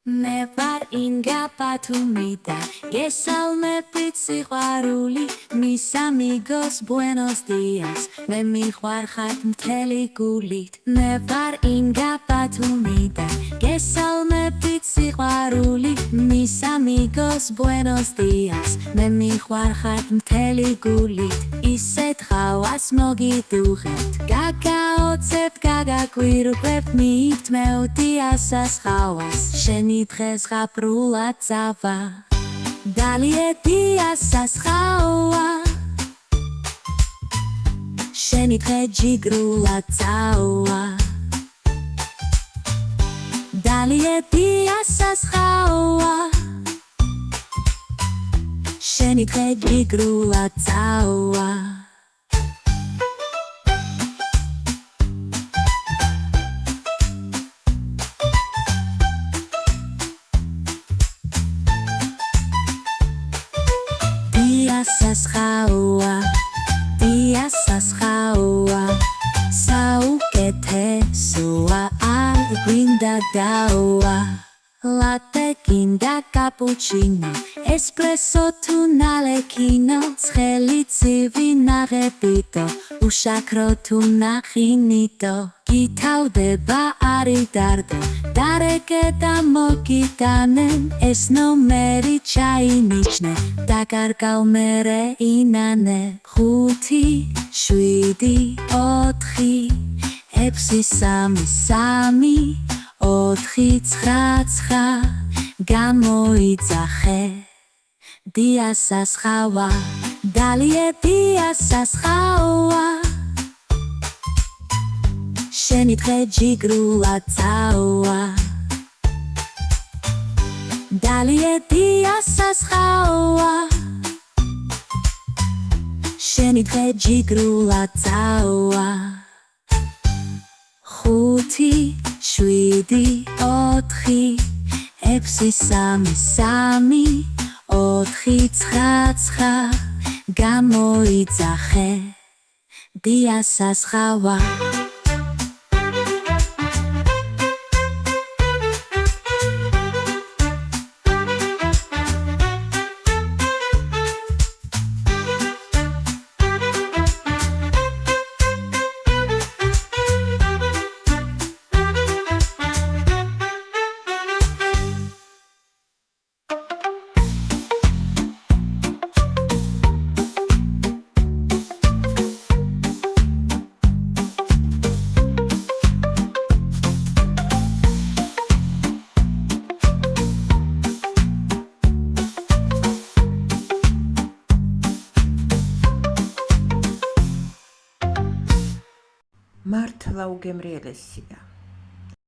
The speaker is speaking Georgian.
მე ვარ ინგა ბათუმიდან, გესალმებით სიყვარული, mis amigos buenos dias, მე მიყვარხარ მთელი გულით. მე ვარ ინგა ბათუმიდან, გესალმებით სიყვარული, mis amigos buenos dias, მე მიყვარხარ მთელი გულით. ისეთ ხავას მოგიდუღებთ, გაგაოცებთ, გაგაგვირგვებთ, მივთ მეუდიასას ხავას, შენი დღეს ღაბრულად წავა, დალიედიასას ხავა, შენი დღე ჯიგრულად წავა, დალიედიასას ხავა, შენი დღე ჯიგრულად წავა. Diasas ხავა, საუკეთესოა, არ გვინდა დავა, ლატე გინდა კაპუჩინო, ესპრესო თუ ნალექინო, ცხელი ცივი ნაღებიტო, უშაქრო თუ ნახინიტო, გითავდება არიდარდო, დარეკე და მოგიტანენ, ეს ნომერი ჩაინიშნე, დაკარგავ მერე ინანე. 5, 7, 4, 6, 3, 3, 4, 9, გამოიძახე დიასას ხავა, დალიედიასას ხავა, შენი დღე ჯიგრულად წავა, დალიედიასას ხავა, შენი დღე ჯიგრულად წავა. 5, 7, 4, 6, 3, 4, 9, გამოიძახე დიასას ხავა. მართლა უგემრიელესია.